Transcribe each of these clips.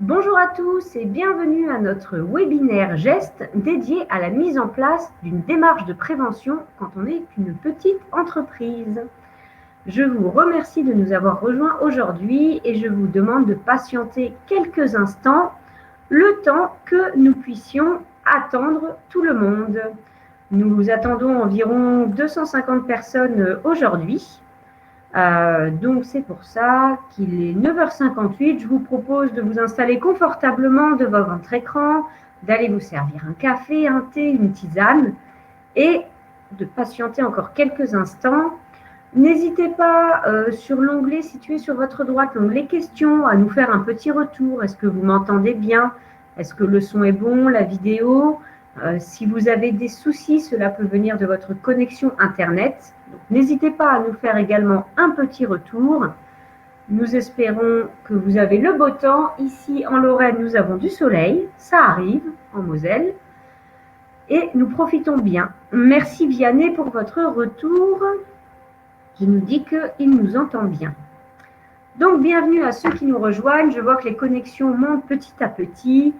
Bonjour à tous et bienvenue à notre webinaire GEST dédié à la mise en place d'une démarche de prévention quand on est une petite entreprise. Je vous remercie de nous avoir rejoints aujourd'hui et je vous demande de patienter quelques instants, le temps que nous puissions attendre tout le monde. Nous attendons environ 250 personnes aujourd'hui. Donc c'est pour ça qu'il est 9h58. Je vous propose de vous installer confortablement devant votre écran, d'aller vous servir un café, un thé, une tisane et de patienter encore quelques instants. N'hésitez pas sur l'onglet situé sur votre droite, l'onglet questions, à nous faire un petit retour. Est-ce que vous m'entendez bien? Est-ce que le son est bon, la vidéo? Si vous avez des soucis, cela peut venir de votre connexion Internet. N'hésitez pas à nous faire également un petit retour. Nous espérons que vous avez le beau temps. Ici, en Lorraine, nous avons du soleil. Ça arrive, en Moselle. Et nous profitons bien. Merci Vianney pour votre retour, qui nous dit qu'il nous entend bien. Donc, bienvenue à ceux qui nous rejoignent. Je vois que les connexions montent petit à petit.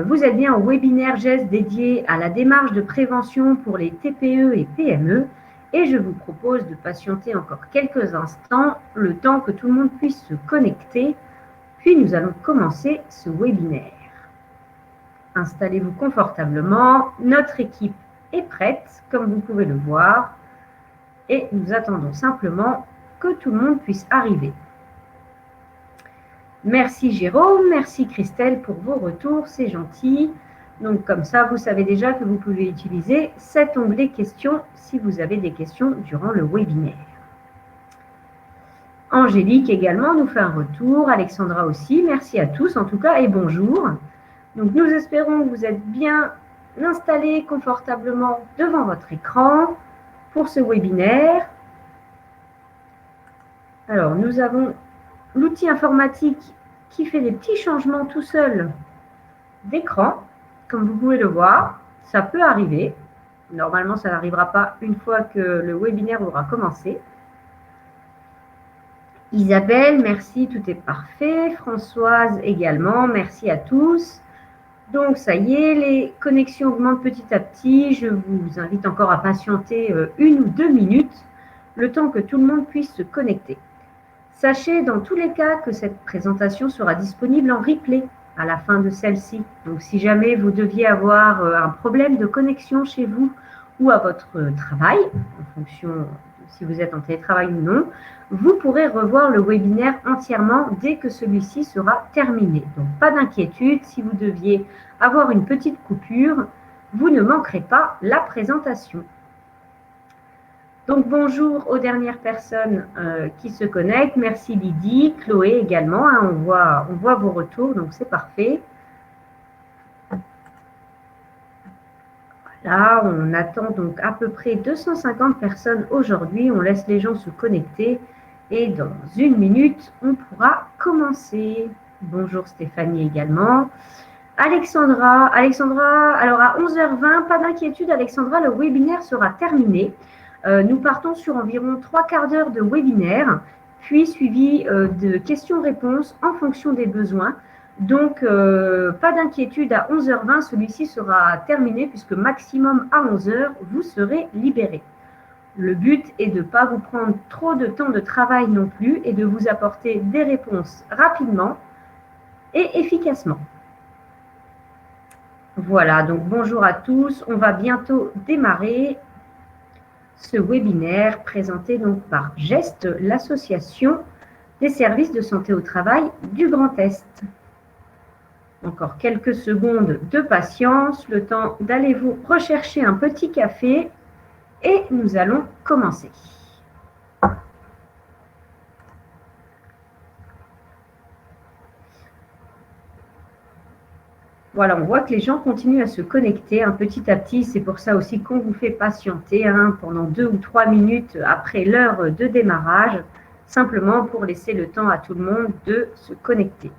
Vous êtes bien au webinaire GEST dédié à la démarche de prévention pour les TPE et PME. Et je vous propose de patienter encore quelques instants, le temps que tout le monde puisse se connecter. Puis nous allons commencer ce webinaire. Installez-vous confortablement. Notre équipe est prête, comme vous pouvez le voir. Et nous attendons simplement que tout le monde puisse arriver. Merci Jérôme, merci Christelle pour vos retours, c'est gentil. Donc comme ça, vous savez déjà que vous pouvez utiliser cet onglet questions si vous avez des questions durant le webinaire. Angélique également nous fait un retour, Alexandra aussi, merci à tous en tout cas et bonjour. Donc nous espérons que vous êtes bien installés confortablement devant votre écran pour ce webinaire. Alors nous avons l'outil informatique qui fait des petits changements tout seul d'écran, comme vous pouvez le voir, ça peut arriver. Normalement, ça n'arrivera pas une fois que le webinaire aura commencé. Isabelle, merci, tout est parfait. Françoise également, merci à tous. Donc, ça y est, les connexions augmentent petit à petit. Je vous invite encore à patienter 1 ou 2 minutes, le temps que tout le monde puisse se connecter. Sachez dans tous les cas que cette présentation sera disponible en replay à la fin de celle-ci. Donc si jamais vous deviez avoir un problème de connexion chez vous ou à votre travail, en fonction de si vous êtes en télétravail ou non, vous pourrez revoir le webinaire entièrement dès que celui-ci sera terminé. Donc pas d'inquiétude, si vous deviez avoir une petite coupure, vous ne manquerez pas la présentation. Donc bonjour aux dernières personnes qui se connectent. Merci Lydie, Chloé également. Hein, on voit vos retours, donc c'est parfait. Voilà, on attend donc à peu près 250 personnes aujourd'hui. On laisse les gens se connecter et dans 1 minute, on pourra commencer. Bonjour Stéphanie également. Alexandra, alors à 11h20, pas d'inquiétude Alexandra, le webinaire sera terminé. Nous partons sur environ 3/4 d'heure de webinaire, puis suivi de questions-réponses en fonction des besoins. Donc, pas d'inquiétude, à 11h20, celui-ci sera terminé puisque maximum à 11h, vous serez libérés. Le but est de ne pas vous prendre trop de temps de travail non plus et de vous apporter des réponses rapidement et efficacement. Voilà, donc bonjour à tous. On va bientôt démarrer ce webinaire présenté donc par GEST, l'association des services de santé au travail du Grand Est. Encore quelques secondes de patience, le temps d'aller vous rechercher un petit café et nous allons commencer. Voilà, on voit que les gens continuent à se connecter petit à petit. C'est pour ça aussi qu'on vous fait patienter pendant 2 ou 3 minutes après l'heure de démarrage, simplement pour laisser le temps à tout le monde de se connecter.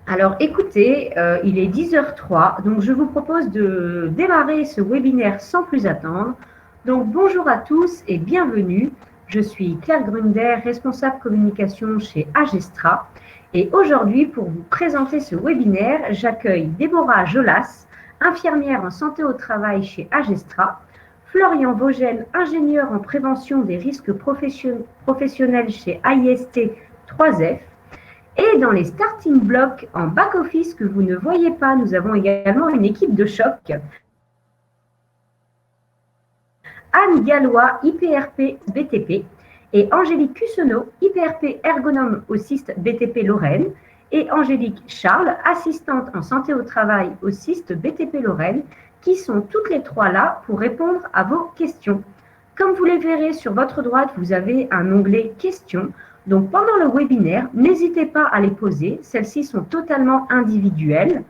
Alors écoutez, il est 10h03, donc je vous propose de démarrer ce webinaire sans plus attendre. Donc bonjour à tous et bienvenue. Je suis Claire Grunder, responsable communication chez Agestra. Et aujourd'hui, pour vous présenter ce webinaire, j'accueille Déborah Jolas, infirmière en santé au travail chez Agestra, Florian Vogel, ingénieur en prévention des risques professionnels chez AIST 3F. Et dans les starting blocks en back-office que vous ne voyez pas, nous avons également une équipe de choc. Anne Gallois, IPRP BTP, et Angélique Cussenot, IPRP ergonome au CIST BTP Lorraine, et Angélique Charles, assistante en santé au travail au CIST BTP Lorraine, qui sont toutes les trois là pour répondre à vos questions. Comme vous les verrez sur votre droite, vous avez un onglet questions. Donc pendant le webinaire, n'hésitez pas à les poser. Celles-ci sont totalement individuelles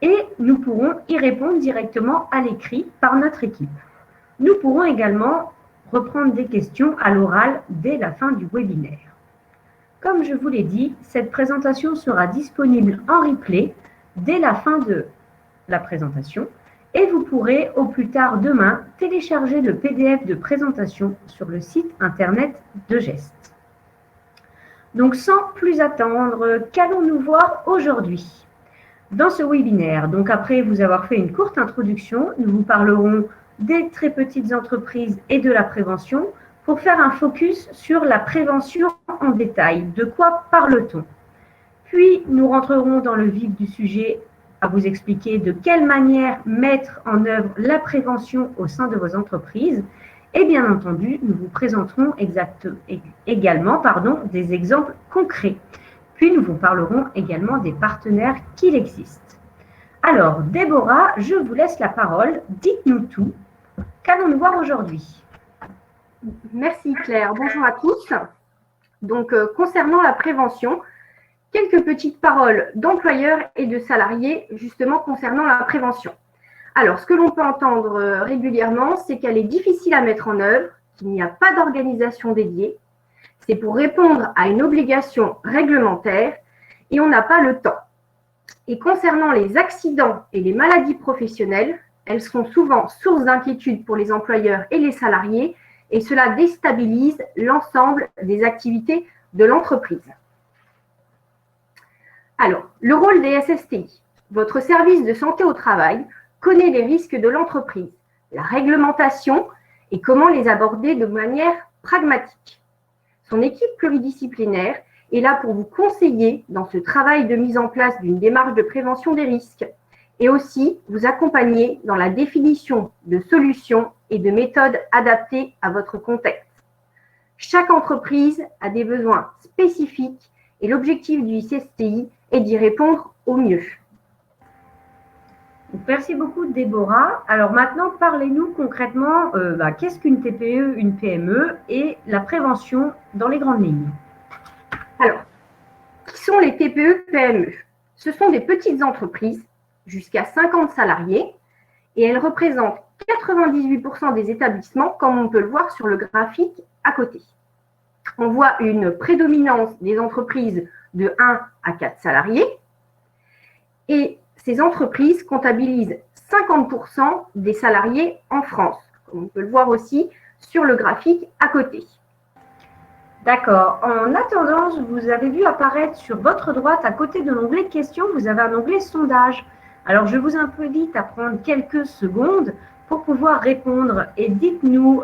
et nous pourrons y répondre directement à l'écrit par notre équipe. Nous pourrons également reprendre des questions à l'oral dès la fin du webinaire. Comme je vous l'ai dit, cette présentation sera disponible en replay dès la fin de la présentation et vous pourrez au plus tard demain télécharger le PDF de présentation sur le site internet de Gest. Donc sans plus attendre, qu'allons-nous voir aujourd'hui dans ce webinaire? Donc après vous avoir fait une courte introduction, nous vous parlerons des très petites entreprises et de la prévention pour faire un focus sur la prévention en détail. De quoi parle-t-on? Puis, nous rentrerons dans le vif du sujet à vous expliquer de quelle manière mettre en œuvre la prévention au sein de vos entreprises. Et bien entendu, nous vous présenterons également des exemples concrets. Puis, nous vous parlerons également des partenaires qu'il existe. Alors, Déborah, je vous laisse la parole. Dites-nous tout. Qu'allons-nous voir aujourd'hui? Merci Claire. Bonjour à tous. Donc, concernant la prévention, quelques petites paroles d'employeurs et de salariés justement concernant la prévention. Alors, ce que l'on peut entendre régulièrement, c'est qu'elle est difficile à mettre en œuvre, qu'il n'y a pas d'organisation dédiée. C'est pour répondre à une obligation réglementaire et on n'a pas le temps. Et concernant les accidents et les maladies professionnelles, elles sont souvent source d'inquiétude pour les employeurs et les salariés et cela déstabilise l'ensemble des activités de l'entreprise. Alors, le rôle des SSTI. Votre service de santé au travail connaît les risques de l'entreprise, la réglementation et comment les aborder de manière pragmatique. Son équipe pluridisciplinaire est là pour vous conseiller dans ce travail de mise en place d'une démarche de prévention des risques et aussi vous accompagner dans la définition de solutions et de méthodes adaptées à votre contexte. Chaque entreprise a des besoins spécifiques et l'objectif du SSTI est d'y répondre au mieux. Merci beaucoup Déborah. Alors maintenant, parlez-nous concrètement qu'est-ce qu'une TPE, une PME et la prévention dans les grandes lignes. Alors, qui sont les TPE-PME? Ce sont des petites entreprises jusqu'à 50 salariés et elles représentent 98% des établissements comme on peut le voir sur le graphique à côté. On voit une prédominance des entreprises de 1 à 4 salariés et ces entreprises comptabilisent 50% des salariés en France, comme on peut le voir aussi sur le graphique à côté. D'accord. En attendant, vous avez vu apparaître sur votre droite, à côté de l'onglet questions, vous avez un onglet sondage. Alors, je vous invite à prendre quelques secondes pour pouvoir répondre et dites-nous,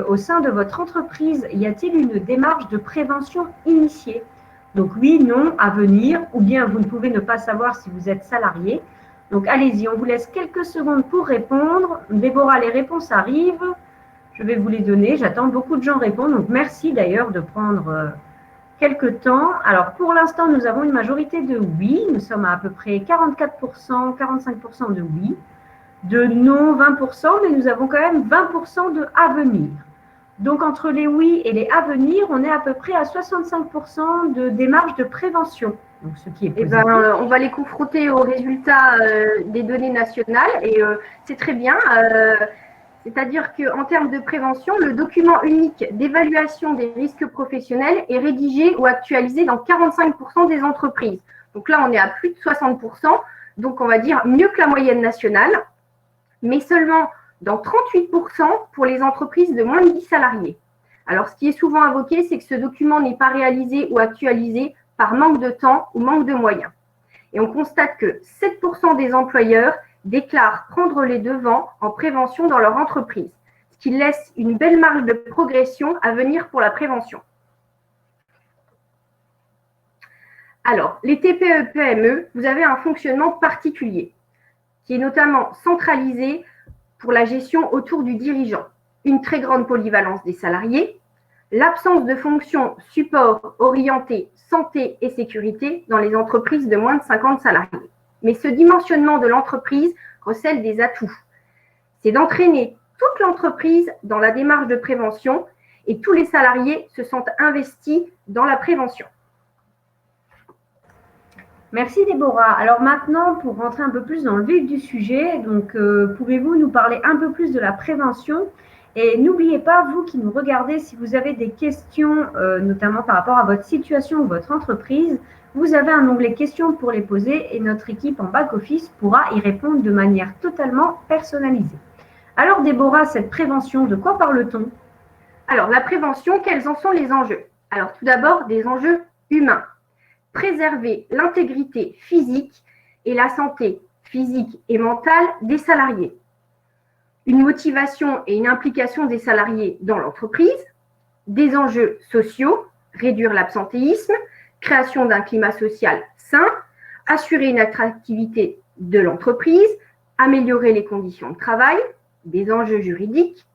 au sein de votre entreprise, y a-t-il une démarche de prévention initiée? Donc oui, non, à venir, ou bien vous ne pouvez ne pas savoir si vous êtes salarié. Donc allez-y, on vous laisse quelques secondes pour répondre. Déborah, les réponses arrivent. Je vais vous les donner. J'attends beaucoup de gens répondre. Donc merci d'ailleurs de prendre quelques temps. Alors pour l'instant, nous avons une majorité de oui. Nous sommes à peu près 44%, 45% de oui. De non, 20%, mais nous avons quand même 20% de à venir. Donc, entre les oui et les à venir, on est à peu près à 65% de démarches de prévention. Donc, ce qui est positif. On va les confronter aux résultats des données nationales et c'est très bien. C'est-à-dire qu'en termes de prévention, le document unique d'évaluation des risques professionnels est rédigé ou actualisé dans 45% des entreprises. Donc là, on est à plus de 60%. Donc, on va dire mieux que la moyenne nationale, mais seulement dans 38% pour les entreprises de moins de 10 salariés. Alors, ce qui est souvent invoqué, c'est que ce document n'est pas réalisé ou actualisé par manque de temps ou manque de moyens. Et on constate que 7% des employeurs déclarent prendre les devants en prévention dans leur entreprise, ce qui laisse une belle marge de progression à venir pour la prévention. Alors, les TPE-PME, vous avez un fonctionnement particulier qui est notamment centralisé pour la gestion autour du dirigeant, une très grande polyvalence des salariés, l'absence de fonctions support orientées santé et sécurité dans les entreprises de moins de 50 salariés. Mais ce dimensionnement de l'entreprise recèle des atouts. C'est d'entraîner toute l'entreprise dans la démarche de prévention et tous les salariés se sentent investis dans la prévention. Merci Déborah. Alors maintenant, pour rentrer un peu plus dans le vif du sujet, donc pouvez-vous nous parler un peu plus de la prévention? Et n'oubliez pas, vous qui nous regardez, si vous avez des questions, notamment par rapport à votre situation ou votre entreprise, vous avez un onglet questions pour les poser et notre équipe en back-office pourra y répondre de manière totalement personnalisée. Alors Déborah, cette prévention, de quoi parle-t-on? Alors la prévention, quels en sont les enjeux? Alors tout d'abord, des enjeux humains. Préserver l'intégrité physique et la santé physique et mentale des salariés. Une motivation et une implication des salariés dans l'entreprise. Des enjeux sociaux, réduire l'absentéisme, création d'un climat social sain, assurer une attractivité de l'entreprise, améliorer les conditions de travail, des enjeux juridiques,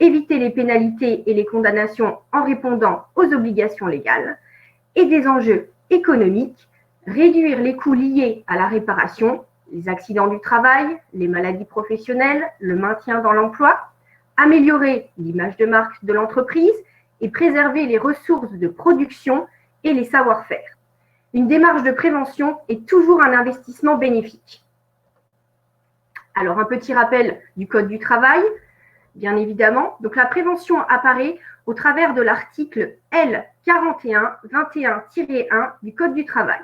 éviter les pénalités et les condamnations en répondant aux obligations légales, et des enjeux économiques, réduire les coûts liés à la réparation, les accidents du travail, les maladies professionnelles, le maintien dans l'emploi, améliorer l'image de marque de l'entreprise et préserver les ressources de production et les savoir-faire. Une démarche de prévention est toujours un investissement bénéfique. Alors, un petit rappel du Code du travail, bien évidemment. Donc, la prévention apparaît au travers de l'article L4121-1 du Code du travail.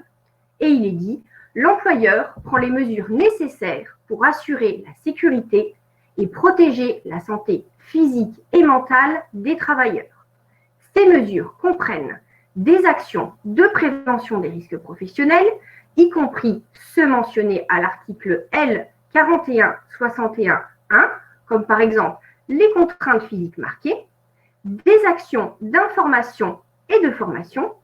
Et il est dit, l'employeur prend les mesures nécessaires pour assurer la sécurité et protéger la santé physique et mentale des travailleurs. Ces mesures comprennent des actions de prévention des risques professionnels, y compris ceux mentionnés à l'article L4161-1, comme par exemple les contraintes physiques marquées, des actions d'information et de formation,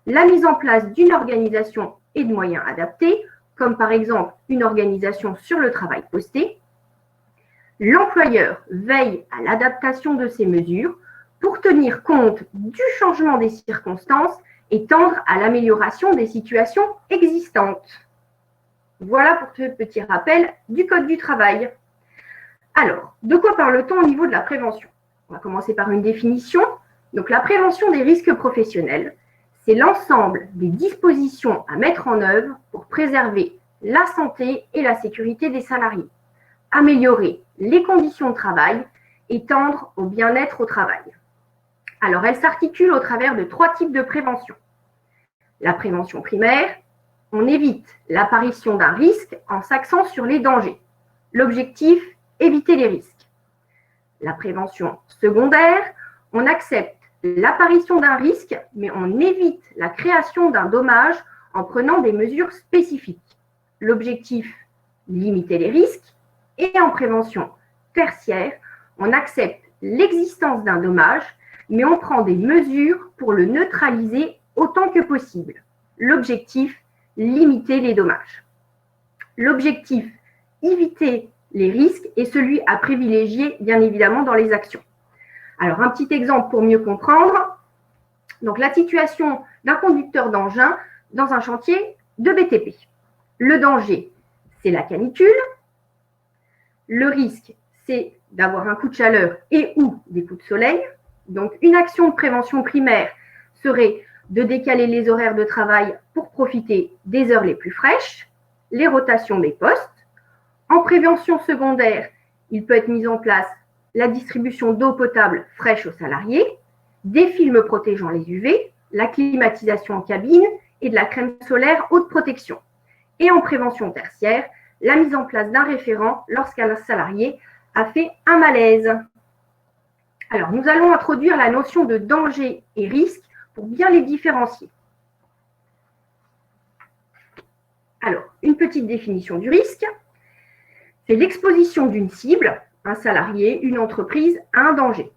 la mise en place d'une organisation et de moyens adaptés, comme par exemple une organisation sur le travail posté. L'employeur veille à l'adaptation de ces mesures pour tenir compte du changement des circonstances et tendre à l'amélioration des situations existantes. Voilà pour ce petit rappel du Code du travail. Alors, de quoi parle-t-on au niveau de la prévention? On va commencer par une définition. Donc, la prévention des risques professionnels, c'est l'ensemble des dispositions à mettre en œuvre pour préserver la santé et la sécurité des salariés, améliorer les conditions de travail et tendre au bien-être au travail. Alors, elle s'articule au travers de 3 types de prévention. La prévention primaire, on évite l'apparition d'un risque en s'axant sur les dangers. L'objectif, éviter les risques. La prévention secondaire, on accepte l'apparition d'un risque, mais on évite la création d'un dommage en prenant des mesures spécifiques. L'objectif, limiter les risques. Et en prévention tertiaire, on accepte l'existence d'un dommage, mais on prend des mesures pour le neutraliser autant que possible. L'objectif, limiter les dommages. L'objectif, éviter les risques est celui à privilégier, bien évidemment, dans les actions. Alors, un petit exemple pour mieux comprendre. Donc, la situation d'un conducteur d'engin dans un chantier de BTP. Le danger, c'est la canicule. Le risque, c'est d'avoir un coup de chaleur et ou des coups de soleil. Donc, une action de prévention primaire serait de décaler les horaires de travail pour profiter des heures les plus fraîches, les rotations des postes. En prévention secondaire, il peut être mis en place la distribution d'eau potable fraîche aux salariés, des films protégeant les UV, la climatisation en cabine et de la crème solaire haute protection. Et en prévention tertiaire, la mise en place d'un référent lorsqu'un salarié a fait un malaise. Alors, nous allons introduire la notion de danger et risque pour bien les différencier. Alors, une petite définition du risque. C'est l'exposition d'une cible, un salarié, une entreprise, à un danger.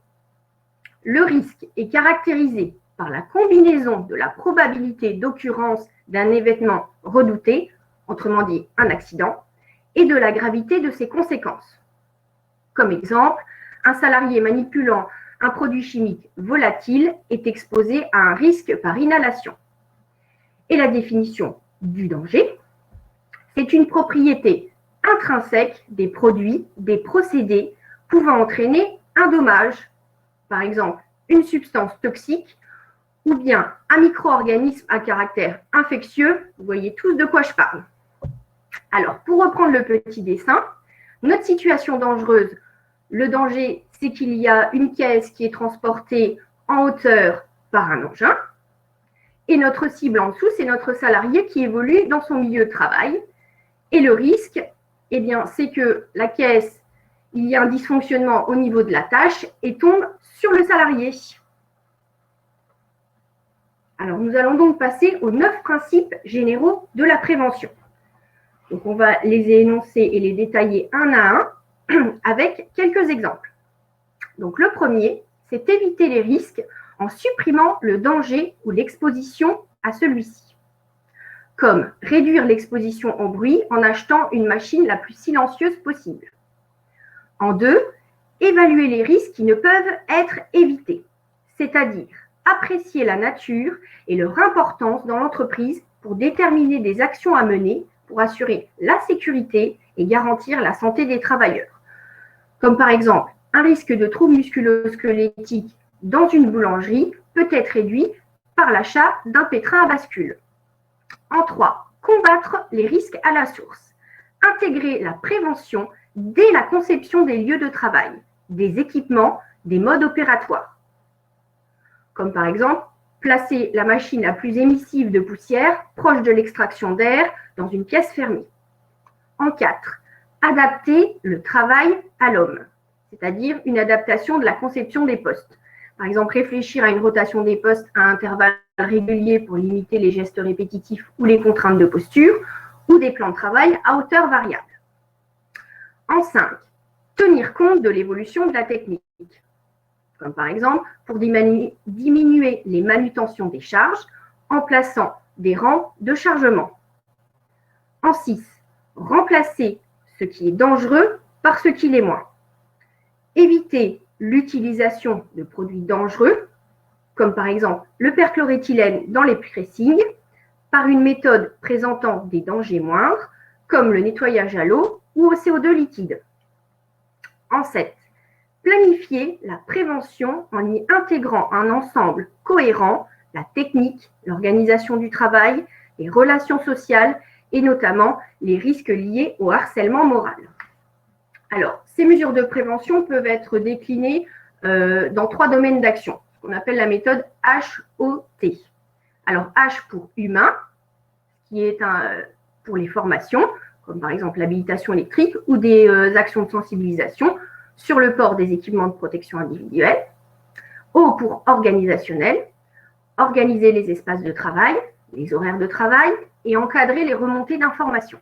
Le risque est caractérisé par la combinaison de la probabilité d'occurrence d'un événement redouté, autrement dit un accident, et de la gravité de ses conséquences. Comme exemple, un salarié manipulant un produit chimique volatile est exposé à un risque par inhalation. Et la définition du danger, c'est une propriété intrinsèque des produits, des procédés pouvant entraîner un dommage, par exemple une substance toxique ou bien un micro-organisme à caractère infectieux. Vous voyez tous de quoi je parle. Alors, pour reprendre le petit dessin, notre situation dangereuse, le danger, c'est qu'il y a une caisse qui est transportée en hauteur par un engin. Et notre cible en dessous, c'est notre salarié qui évolue dans son milieu de travail. Et le risque, eh bien, c'est que la caisse, il y a un dysfonctionnement au niveau de la tâche et tombe sur le salarié. Alors, nous allons donc passer aux 9 principes généraux de la prévention. Donc, on va les énoncer et les détailler un à un avec quelques exemples. Donc, le premier, c'est éviter les risques en supprimant le danger ou l'exposition à celui-ci. Comme réduire l'exposition au bruit en achetant une machine la plus silencieuse possible. En deux, évaluer les risques qui ne peuvent être évités, c'est-à-dire apprécier la nature et leur importance dans l'entreprise pour déterminer des actions à mener pour assurer la sécurité et garantir la santé des travailleurs. Comme par exemple, un risque de troubles musculo-squelettiques dans une boulangerie peut être réduit par l'achat d'un pétrin à bascule. En 3, combattre les risques à la source. Intégrer la prévention dès la conception des lieux de travail, des équipements, des modes opératoires. Comme par exemple, placer la machine la plus émissive de poussière proche de l'extraction d'air dans une pièce fermée. En 4, adapter le travail à l'homme, c'est-à-dire une adaptation de la conception des postes. Par exemple, réfléchir à une rotation des postes à intervalles réguliers pour limiter les gestes répétitifs ou les contraintes de posture, ou des plans de travail à hauteur variable. En 5, tenir compte de l'évolution de la technique, comme par exemple pour diminuer les manutentions des charges en plaçant des rangs de chargement. En 6, remplacer ce qui est dangereux par ce qui l'est moins. Éviter l'utilisation de produits dangereux, comme par exemple le perchloréthylène dans les pressings, par une méthode présentant des dangers moindres, comme le nettoyage à l'eau ou au CO2 liquide. En 7, planifier la prévention en y intégrant un ensemble cohérent, la technique, l'organisation du travail, les relations sociales et notamment les risques liés au harcèlement moral. Alors, ces mesures de prévention peuvent être déclinées dans 3 domaines d'action, ce qu'on appelle la méthode HOT. Alors, H pour humain, qui est pour les formations, comme par exemple l'habilitation électrique ou des actions de sensibilisation sur le port des équipements de protection individuelle. O pour organisationnel, organiser les espaces de travail, les horaires de travail et encadrer les remontées d'informations.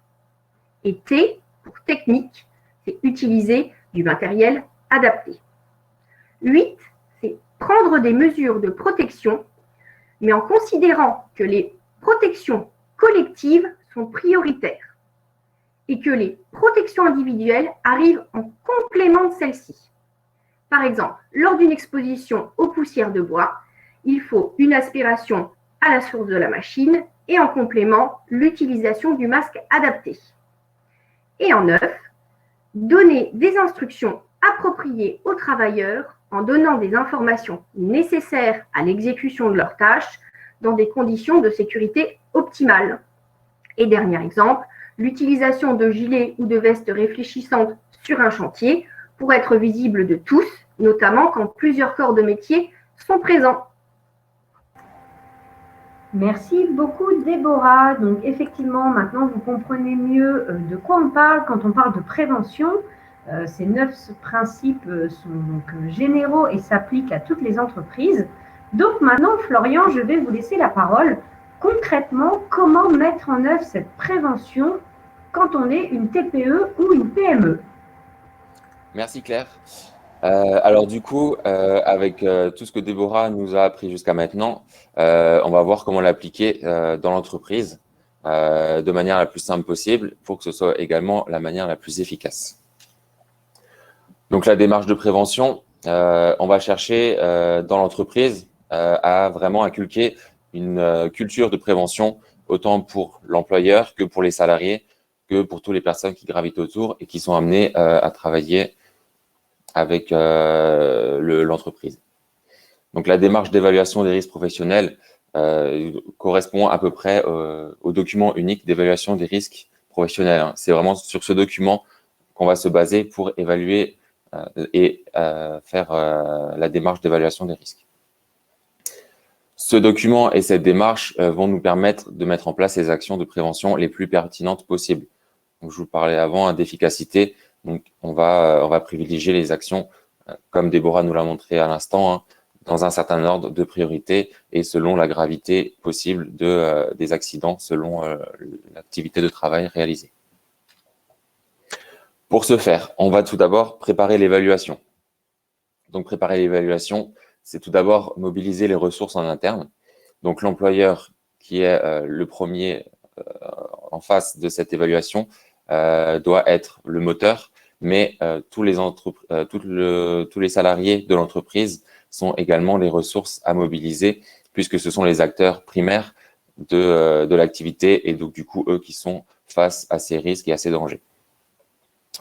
Et T pour technique, c'est utiliser du matériel adapté. 8, c'est prendre des mesures de protection, mais en considérant que les protections collectives sont prioritaires et que les protections individuelles arrivent en complément de celles-ci. Par exemple, lors d'une exposition aux poussières de bois, il faut une aspiration à la source de la machine et en complément, l'utilisation du masque adapté. Et en 9, donner des instructions appropriées aux travailleurs en donnant des informations nécessaires à l'exécution de leurs tâches dans des conditions de sécurité optimales. Et dernier exemple, l'utilisation de gilets ou de vestes réfléchissantes sur un chantier pour être visible de tous, notamment quand plusieurs corps de métier sont présents. Merci beaucoup Déborah. Donc effectivement, maintenant vous comprenez mieux de quoi on parle quand on parle de prévention. Ces 9 principes sont donc généraux et s'appliquent à toutes les entreprises. Donc maintenant, Florian, je vais vous laisser la parole. Concrètement, comment mettre en œuvre cette prévention quand on est une TPE ou une PME? Merci Claire. Alors du coup, avec tout ce que Déborah nous a appris jusqu'à maintenant, on va voir comment l'appliquer dans l'entreprise de manière la plus simple possible pour que ce soit également la manière la plus efficace. Donc la démarche de prévention, on va chercher dans l'entreprise à vraiment inculquer une culture de prévention autant pour l'employeur que pour les salariés, que pour toutes les personnes qui gravitent autour et qui sont amenées à travailler avec l'entreprise. Donc la démarche d'évaluation des risques professionnels correspond à peu près au document unique d'évaluation des risques professionnels. Hein. C'est vraiment sur ce document qu'on va se baser pour évaluer et faire la démarche d'évaluation des risques. Ce document et cette démarche vont nous permettre de mettre en place les actions de prévention les plus pertinentes possibles. Donc, je vous parlais avant d'efficacité. Donc, on va privilégier les actions, comme Déborah nous l'a montré à l'instant, hein, dans un certain ordre de priorité et selon la gravité possible des accidents, selon l'activité de travail réalisée. Pour ce faire, on va tout d'abord préparer l'évaluation. Donc, préparer l'évaluation, c'est tout d'abord mobiliser les ressources en interne. Donc, l'employeur qui est le premier en face de cette évaluation doit être le moteur, mais tous les salariés de l'entreprise sont également les ressources à mobiliser puisque ce sont les acteurs primaires de l'activité et donc du coup, eux qui sont face à ces risques et à ces dangers.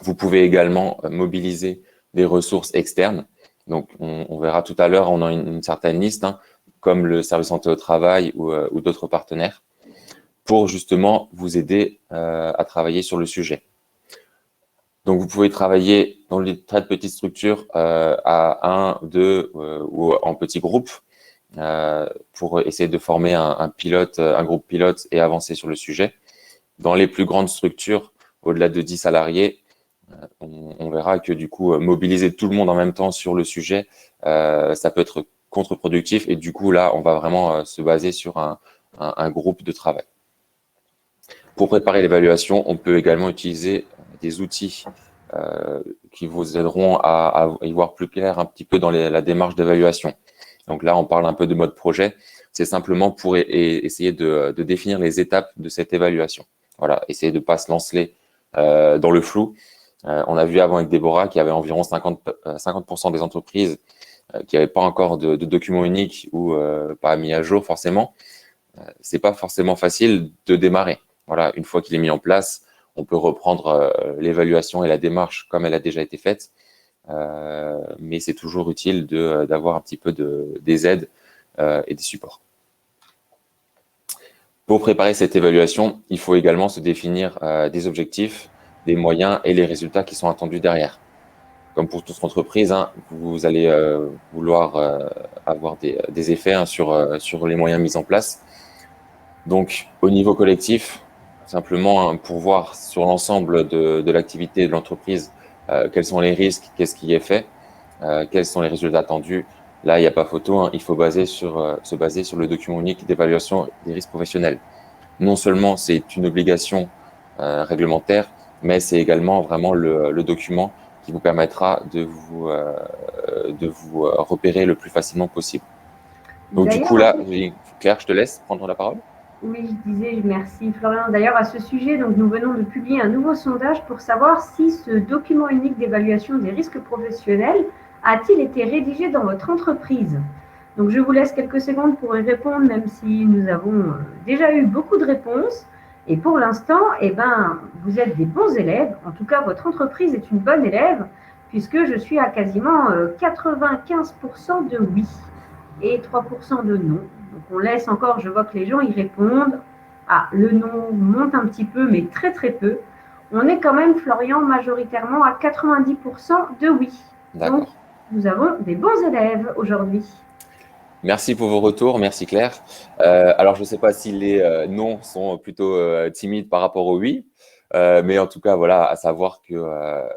Vous pouvez également mobiliser des ressources externes. Donc, on verra tout à l'heure, on a une certaine liste, hein, comme le service santé au travail ou d'autres partenaires, pour justement vous aider à travailler sur le sujet. Donc, vous pouvez travailler dans les très petites structures à 1, 2 ou en petits groupes pour essayer de former un groupe pilote et avancer sur le sujet. Dans les plus grandes structures, au-delà de 10 salariés, on verra que du coup, mobiliser tout le monde en même temps sur le sujet, ça peut être contre-productif et du coup, là, on va vraiment se baser sur un groupe de travail. Pour préparer l'évaluation, on peut également utiliser des outils qui vous aideront à y voir plus clair un petit peu dans la démarche d'évaluation. Donc là, on parle un peu de mode projet. C'est simplement pour essayer de définir les étapes de cette évaluation. Voilà, essayer de ne pas se lancer dans le flou. On a vu avant avec Déborah qu'il y avait environ 50% des entreprises qui n'avaient pas encore de document unique ou pas mis à jour forcément. C'est pas forcément facile de démarrer. Voilà, une fois qu'il est mis en place, on peut reprendre l'évaluation et la démarche comme elle a déjà été faite. Mais c'est toujours utile d'avoir un petit peu des aides et des supports. Pour préparer cette évaluation, il faut également se définir des objectifs, des moyens et les résultats qui sont attendus derrière. Comme pour toute entreprise, hein, vous allez vouloir avoir des effets hein, sur les moyens mis en place. Donc, au niveau collectif, simplement hein, pour voir sur l'ensemble de l'activité de l'entreprise quels sont les risques, qu'est-ce qui est fait, quels sont les résultats attendus. Là, il n'y a pas photo, hein, il faut se baser sur le document unique d'évaluation des risques professionnels. Non seulement c'est une obligation réglementaire, mais c'est également vraiment le document qui vous permettra de vous repérer le plus facilement possible. Donc du coup là, Claire, je te laisse prendre la parole. Oui, je disais merci Florian. D'ailleurs, à ce sujet, donc, nous venons de publier un nouveau sondage pour savoir si ce document unique d'évaluation des risques professionnels a-t-il été rédigé dans votre entreprise. Donc, je vous laisse quelques secondes pour y répondre, même si nous avons déjà eu beaucoup de réponses. Et pour l'instant, eh ben, vous êtes des bons élèves. En tout cas, votre entreprise est une bonne élève, puisque je suis à quasiment 95% de oui et 3% de non. Donc, on laisse encore, je vois que les gens y répondent. Ah, le non monte un petit peu, mais très très peu. On est quand même, Florian, majoritairement à 90% de oui. Donc, nous avons des bons élèves aujourd'hui. Merci pour vos retours, merci Claire. Alors, je ne sais pas si les non sont plutôt timides par rapport au oui. Mais en tout cas, voilà, à savoir que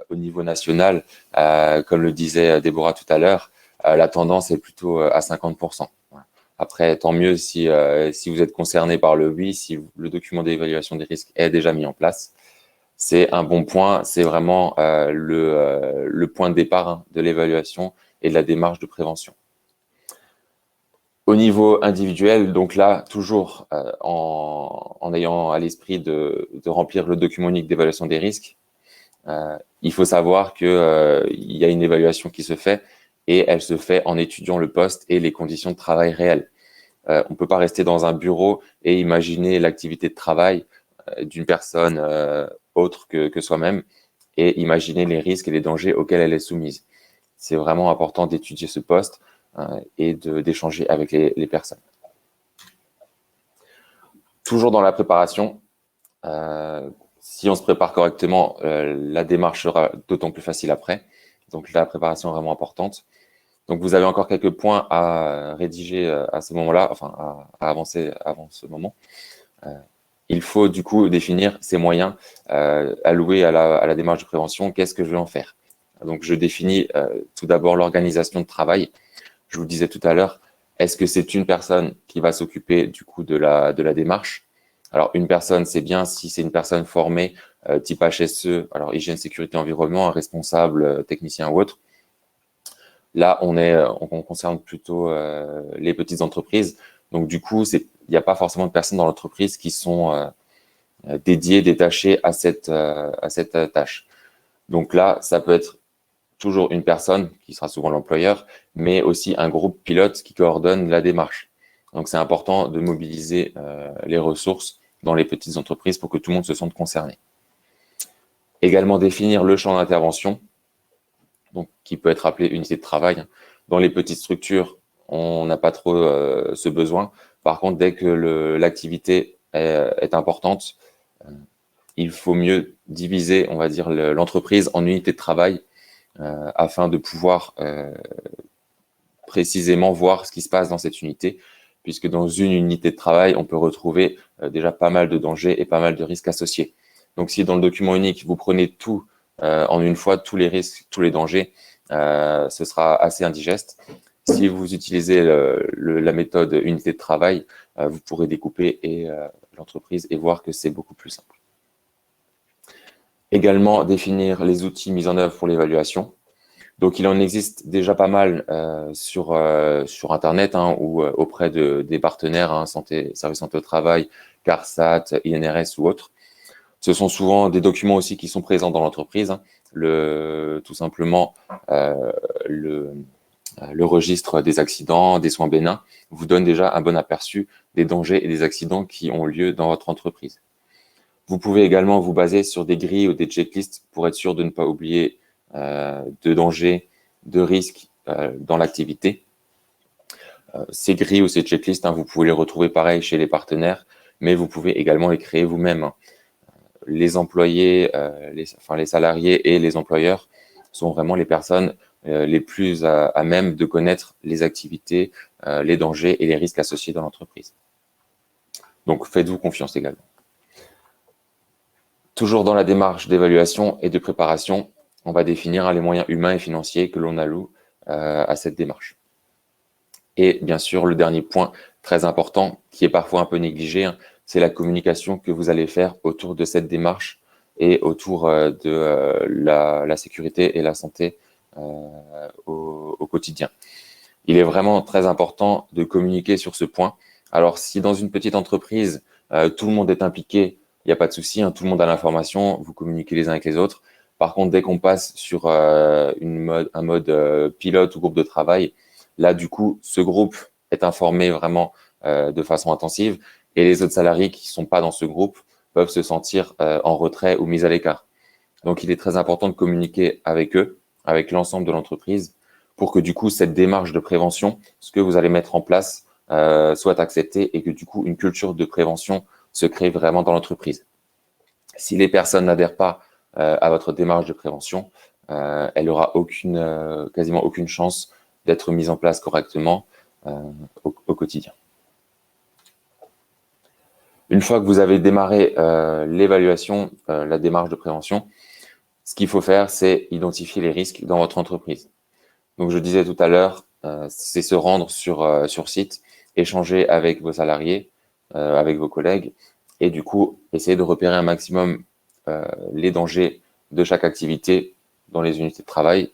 au niveau national, comme le disait Déborah tout à l'heure, la tendance est plutôt à 50%. Voilà. Après, tant mieux si vous êtes concerné par le oui, si le document d'évaluation des risques est déjà mis en place. C'est un bon point. C'est vraiment le point de départ, hein, de l'évaluation et de la démarche de prévention. Au niveau individuel, donc là, toujours en ayant à l'esprit de remplir le document unique d'évaluation des risques, il faut savoir qu'il y a une évaluation qui se fait et elle se fait en étudiant le poste et les conditions de travail réelles. On ne peut pas rester dans un bureau et imaginer l'activité de travail d'une personne autre que soi-même et imaginer les risques et les dangers auxquels elle est soumise. C'est vraiment important d'étudier ce poste et d'échanger avec les personnes. Toujours dans la préparation, si on se prépare correctement, la démarche sera d'autant plus facile après. Donc la préparation est vraiment importante. Donc vous avez encore quelques points à rédiger à ce moment-là, enfin à avancer avant ce moment. Il faut du coup définir ces moyens alloués à la démarche de prévention. Qu'est-ce que je vais en faire? Donc je définis tout d'abord l'organisation de travail. Je vous disais tout à l'heure, est-ce que c'est une personne qui va s'occuper du coup de la démarche? Alors une personne, c'est bien si c'est une personne formée type HSE, alors hygiène, sécurité, environnement, un responsable, technicien ou autre. Là, on concerne plutôt les petites entreprises. Donc du coup, il n'y a pas forcément de personnes dans l'entreprise qui sont dédiées, détachées à cette tâche. Donc là, ça peut être toujours une personne qui sera souvent l'employeur, mais aussi un groupe pilote qui coordonne la démarche. Donc c'est important de mobiliser les ressources dans les petites entreprises pour que tout le monde se sente concerné. Également définir le champ d'intervention, donc qui peut être appelé unité de travail. Dans les petites structures, on n'a pas trop ce besoin. Par contre, dès que l'activité est importante, il faut mieux diviser, on va dire, l'entreprise en unités de travail afin de pouvoir précisément voir ce qui se passe dans cette unité, puisque dans une unité de travail, on peut retrouver déjà pas mal de dangers et pas mal de risques associés. Donc si dans le document unique, vous prenez tout en une fois, tous les risques, tous les dangers, ce sera assez indigeste. Si vous utilisez la méthode unité de travail, vous pourrez découper l'entreprise et voir que c'est beaucoup plus simple. Également, définir les outils mis en œuvre pour l'évaluation. Donc, il en existe déjà pas mal sur Internet ou auprès des partenaires, Service Santé au Travail, CARSAT, INRS ou autres. Ce sont souvent des documents aussi qui sont présents dans l'entreprise. Tout simplement, le registre des accidents, des soins bénins vous donne déjà un bon aperçu des dangers et des accidents qui ont lieu dans votre entreprise. Vous pouvez également vous baser sur des grilles ou des checklists pour être sûr de ne pas oublier de dangers, de risques dans l'activité. Ces grilles ou ces checklists, vous pouvez les retrouver pareil chez les partenaires, mais vous pouvez également les créer vous-même. Les employés, les salariés et les employeurs sont vraiment les personnes les plus à même de connaître les activités, les dangers et les risques associés dans l'entreprise. Donc, faites-vous confiance également. Toujours dans la démarche d'évaluation et de préparation, on va définir les moyens humains et financiers que l'on alloue à cette démarche. Et bien sûr, le dernier point très important, qui est parfois un peu négligé, c'est la communication que vous allez faire autour de cette démarche et autour de la sécurité et la santé au quotidien. Il est vraiment très important de communiquer sur ce point. Alors, si dans une petite entreprise, tout le monde est impliqué, il n'y a pas de souci, tout le monde a l'information, vous communiquez les uns avec les autres. Par contre, dès qu'on passe sur un mode pilote ou groupe de travail, là, du coup, ce groupe est informé vraiment de façon intensive et les autres salariés qui ne sont pas dans ce groupe peuvent se sentir en retrait ou mis à l'écart. Donc, il est très important de communiquer avec eux, avec l'ensemble de l'entreprise, pour que du coup, cette démarche de prévention, ce que vous allez mettre en place, soit accepté et que du coup, une culture de prévention se crée vraiment dans l'entreprise. Si les personnes n'adhèrent pas à votre démarche de prévention, elle n'aura quasiment aucune chance d'être mise en place correctement au quotidien. Une fois que vous avez démarré l'évaluation, la démarche de prévention, ce qu'il faut faire, c'est identifier les risques dans votre entreprise. Donc, je disais tout à l'heure, c'est se rendre sur site, échanger avec vos salariés, avec vos collègues, et du coup, essayer de repérer un maximum les dangers de chaque activité dans les unités de travail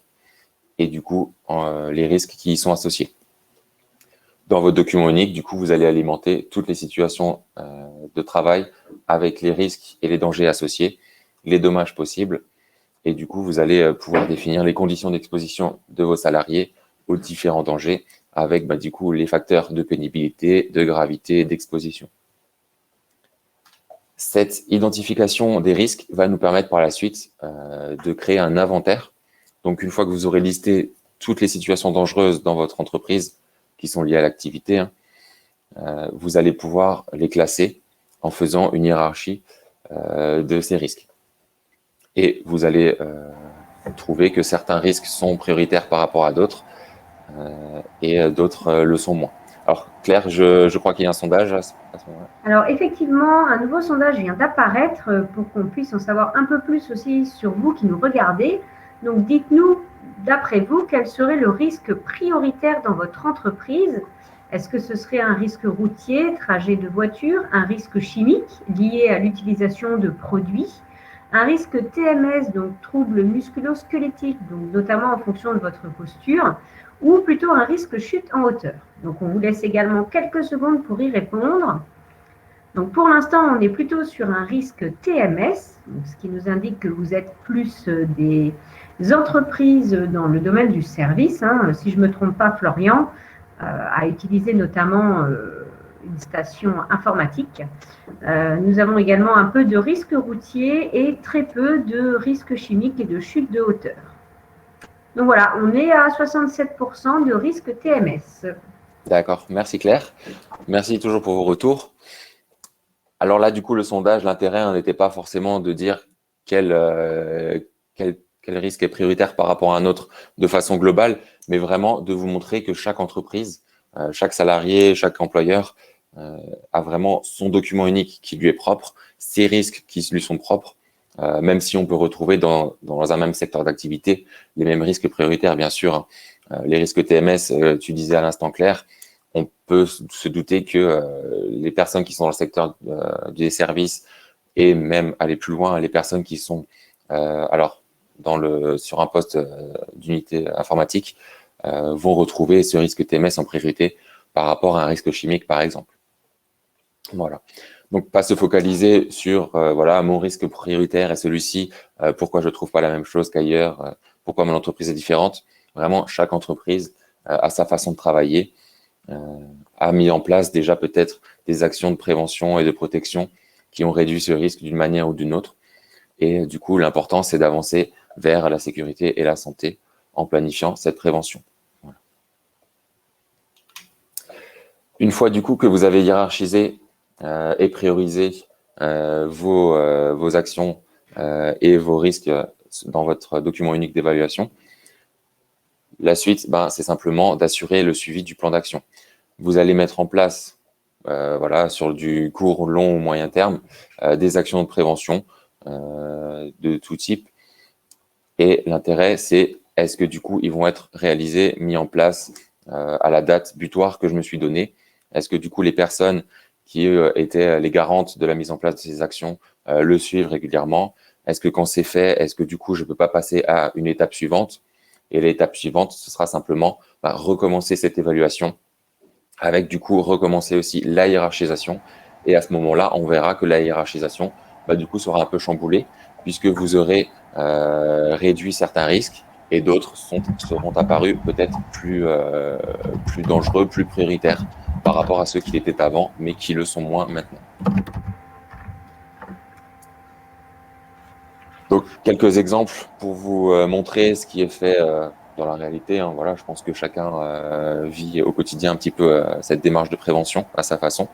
et du coup, les risques qui y sont associés. Dans votre document unique, du coup, vous allez alimenter toutes les situations de travail avec les risques et les dangers associés, les dommages possibles. Et du coup, vous allez pouvoir définir les conditions d'exposition de vos salariés aux différents dangers avec du coup les facteurs de pénibilité, de gravité et d'exposition. Cette identification des risques va nous permettre par la suite de créer un inventaire. Donc, une fois que vous aurez listé toutes les situations dangereuses dans votre entreprise qui sont liées à l'activité, vous allez pouvoir les classer en faisant une hiérarchie de ces risques. Et vous allez trouver que certains risques sont prioritaires par rapport à d'autres et d'autres le sont moins. Alors, Claire, je crois qu'il y a un sondage à ce moment-là. Alors, effectivement, un nouveau sondage vient d'apparaître pour qu'on puisse en savoir un peu plus aussi sur vous qui nous regardez. Donc, dites-nous, d'après vous, quel serait le risque prioritaire dans votre entreprise? Est-ce que ce serait un risque routier, trajet de voiture, un risque chimique lié à l'utilisation de produits, un risque TMS, donc troubles musculo-squelettiques, donc notamment en fonction de votre posture, ou plutôt un risque chute en hauteur? Donc, on vous laisse également quelques secondes pour y répondre. Donc, pour l'instant, on est plutôt sur un risque TMS, donc ce qui nous indique que vous êtes plus des entreprises dans le domaine du service. Si je ne me trompe pas, Florian a utilisé notamment une station informatique. Nous avons également un peu de risque routier et très peu de risque chimique et de chute de hauteur. Donc voilà, on est à 67% de risque TMS. D'accord, merci Claire. Merci toujours pour vos retours. Alors là, du coup, le sondage, l'intérêt n'était pas forcément de dire quel risque est prioritaire par rapport à un autre de façon globale, mais vraiment de vous montrer que chaque entreprise, chaque salarié, chaque employeur a vraiment son document unique qui lui est propre, ses risques qui lui sont propres, même si on peut retrouver dans un même secteur d'activité les mêmes risques prioritaires, bien sûr. Les risques TMS, tu disais à l'instant Claire, on peut se douter que les personnes qui sont dans le secteur des services et même aller plus loin, les personnes qui sont sur un poste d'unité informatique vont retrouver ce risque TMS en priorité par rapport à un risque chimique, par exemple. Voilà. Donc, pas se focaliser sur mon risque prioritaire et celui-ci, pourquoi je ne trouve pas la même chose qu'ailleurs, pourquoi mon entreprise est différente. Vraiment, chaque entreprise a sa façon de travailler, a mis en place déjà peut-être des actions de prévention et de protection qui ont réduit ce risque d'une manière ou d'une autre. Et du coup, l'important, c'est d'avancer vers la sécurité et la santé en planifiant cette prévention. Voilà. Une fois du coup que vous avez hiérarchisé et priorisé vos actions et vos risques dans votre document unique d'évaluation, la suite, c'est simplement d'assurer le suivi du plan d'action. Vous allez mettre en place, sur du court, long ou moyen terme, des actions de prévention de tout type. Et l'intérêt, c'est est-ce que du coup, ils vont être réalisés, mis en place à la date butoir que je me suis donnée? Est-ce que du coup, les personnes qui étaient les garantes de la mise en place de ces actions le suivent régulièrement? Est-ce que quand c'est fait, est-ce que du coup, je ne peux pas passer à une étape suivante? Et l'étape suivante, ce sera simplement recommencer cette évaluation avec du coup recommencer aussi la hiérarchisation. Et à ce moment-là, on verra que la hiérarchisation du coup sera un peu chamboulée puisque vous aurez réduit certains risques et d'autres seront apparus peut-être plus dangereux, plus prioritaires par rapport à ceux qui l'étaient avant, mais qui le sont moins maintenant. Donc, quelques exemples pour vous montrer ce qui est fait dans la réalité. Je pense que chacun vit au quotidien un petit peu cette démarche de prévention à sa façon.